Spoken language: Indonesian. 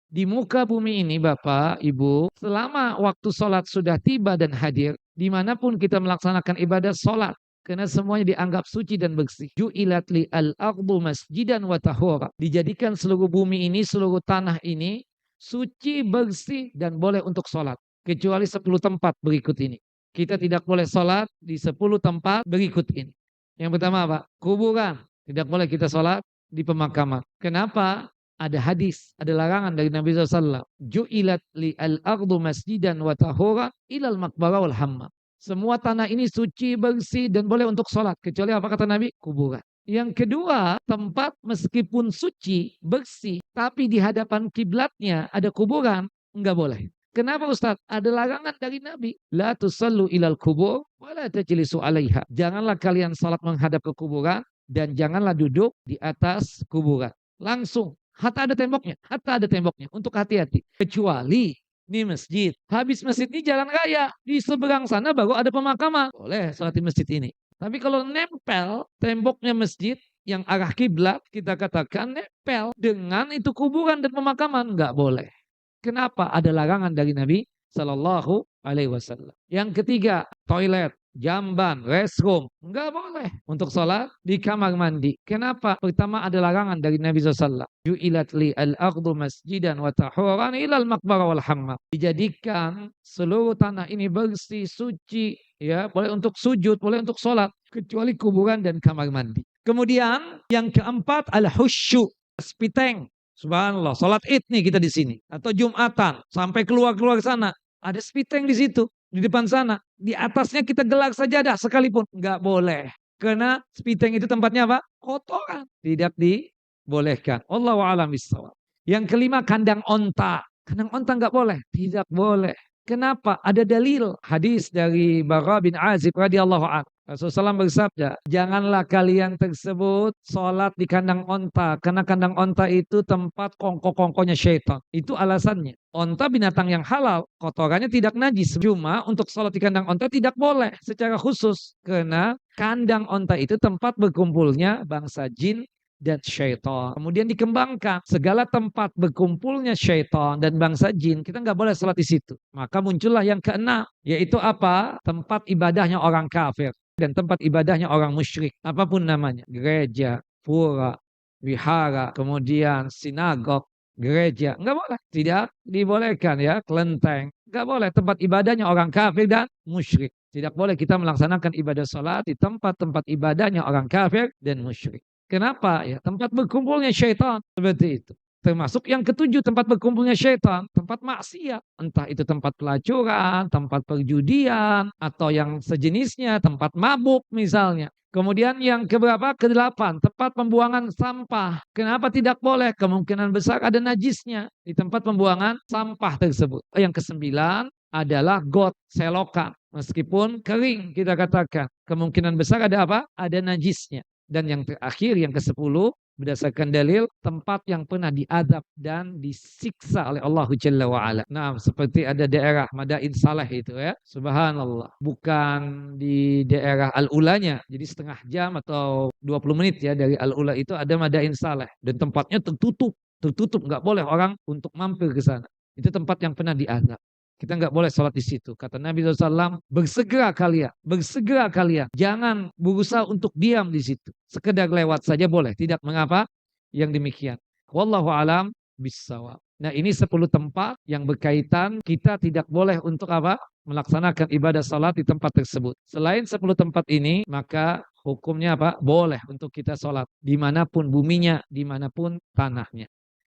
Di muka bumi ini Bapak, Ibu, selama waktu sholat sudah tiba dan hadir, dimanapun kita melaksanakan ibadah sholat, karena semuanya dianggap suci dan bersih. Ju'ilat li al-ardu masjidan wa tahura. Dijadikan seluruh bumi ini, seluruh tanah ini, suci, bersih, dan boleh untuk sholat. Kecuali 10 tempat berikut ini. Kita tidak boleh sholat di 10 tempat berikut ini. Yang pertama apa? Kuburan. Tidak boleh kita sholat di pemakaman. Kenapa? Ada hadis, ada larangan dari Nabi SAW. Ju'ilat li al-ardu masjidan wa tahura ilal maqbara wal hammam. Semua tanah ini suci, bersih, dan boleh untuk sholat. Kecuali apa kata Nabi? Kuburan. Yang kedua, tempat meskipun suci, bersih, tapi di hadapan kiblatnya ada kuburan, enggak boleh. Kenapa Ustaz? Ada larangan dari Nabi. La tusallu ilal kubur, wa la tajlisu alaiha. Janganlah kalian salat menghadap ke kuburan, dan janganlah duduk di atas kuburan. Langsung. Hatta ada temboknya. Hatta ada temboknya. Untuk hati-hati. Kecuali ini masjid. Habis masjid ini jalan raya. Di seberang sana baru ada pemakaman. Boleh salat di masjid ini. Tapi kalau nempel temboknya masjid yang arah kiblat, kita katakan nempel dengan itu kuburan dan pemakaman. Enggak boleh. Kenapa? Ada larangan dari Nabi Sallallahu Alaihi Wasallam. Yang ketiga, toilet, jamban, restroom, enggak boleh untuk sholat di kamar mandi. Kenapa? Pertama ada larangan dari Nabi SAW. Ju'ilat li al-ardu masjidan wa tahuran ilal maqbara wal hammam. Dijadikan seluruh tanah ini bersih, suci, ya, boleh untuk sujud, boleh untuk sholat, kecuali kuburan dan kamar mandi. Kemudian yang keempat al-husyu, spiteng. Subhanallah, sholat id nih kita di sini atau Jumatan sampai keluar sana ada spiteng di situ di depan sana, di atasnya kita gelar sajadah sekalipun nggak boleh karena spiteng itu tempatnya apa? Kotoran, tidak dibolehkan. Wallahu a'lam bishawab. Yang kelima kandang onta nggak boleh, tidak boleh. Kenapa? Ada dalil hadis dari Bara bin Azib radhiyallahu anhu. Rasulullah SAW bersabda, janganlah kalian tersebut sholat di kandang onta. Karena kandang onta itu tempat kongko-kongkonya syaitan. Itu alasannya. Onta binatang yang halal, kotorannya tidak najis. Cuma untuk sholat di kandang onta tidak boleh secara khusus. Karena kandang onta itu tempat berkumpulnya bangsa jin dan syaitan. Kemudian dikembangkan segala tempat berkumpulnya syaitan dan bangsa jin, kita nggak boleh sholat di situ. Maka muncullah yang keenam, yaitu apa? Tempat ibadahnya orang kafir dan tempat ibadahnya orang musyrik, apapun namanya, gereja, pura, wihara, kemudian sinagog, gereja, nggak boleh, tidak dibolehkan ya, kelenteng, nggak boleh, tempat ibadahnya orang kafir dan musyrik. Tidak boleh kita melaksanakan ibadah sholat di tempat-tempat ibadahnya orang kafir dan musyrik. Kenapa? Ya, tempat berkumpulnya syaitan seperti itu. Termasuk yang ketujuh, tempat berkumpulnya syaitan, tempat maksiat. Entah itu tempat pelacuran, tempat perjudian, atau yang sejenisnya, tempat mabuk misalnya. Kemudian yang keberapa? Kedelapan, tempat pembuangan sampah. Kenapa tidak boleh? Kemungkinan besar ada najisnya di tempat pembuangan sampah tersebut. Yang kesembilan adalah got, selokan. Meskipun kering kita katakan, kemungkinan besar ada apa? Ada najisnya. Dan yang terakhir, yang ke-10, berdasarkan dalil, tempat yang pernah diadab dan disiksa oleh Allah Jalla wa'ala. Nah, seperti ada daerah Madain Saleh itu ya. Subhanallah. Bukan di daerah Al-Ulanya. Jadi setengah jam atau 20 menit ya dari Al-Ula itu ada Madain Saleh. Dan tempatnya tertutup. Tertutup, nggak boleh orang untuk mampir ke sana. Itu tempat yang pernah diadab. Kita nggak boleh sholat di situ. Kata Nabi SAW, bersegera kalian. Jangan berusaha untuk diam di situ. Sekedar lewat saja boleh. Tidak mengapa yang demikian. Wallahu alam bissawab. Nah ini 10 tempat yang berkaitan kita tidak boleh untuk apa? Melaksanakan ibadah sholat di tempat tersebut. Selain 10 tempat ini, maka hukumnya apa? Boleh untuk kita sholat. Dimanapun buminya, dimanapun tanahnya.